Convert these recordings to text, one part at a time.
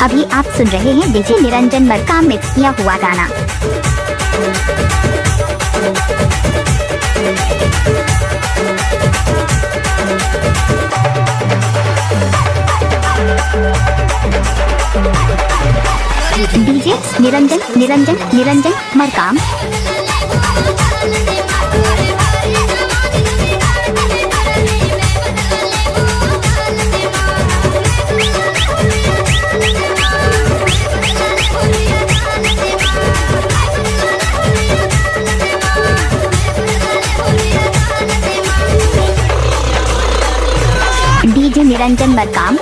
अभी आप सुन रहे हैं डीजे निरंजन मरकाम मिक्स किया हुआ गाना। डीजे निरंजन निरंजन निरंजन मरकाम। डीजे निरंजन मरकाम।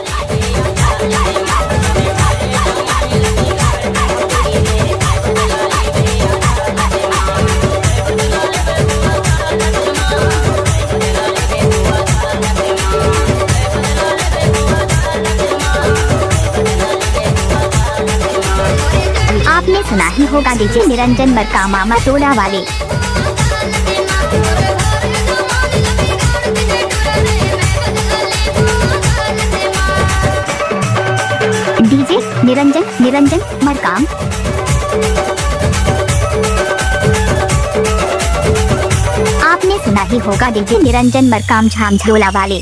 आपने सुना ही होगा डीजे निरंजन मरकाम मामा टोला वाले। डीजे निरंजन निरंजन मरकाम। आपने सुना ही होगा डीजे निरंजन मरकाम झामझोला वाले।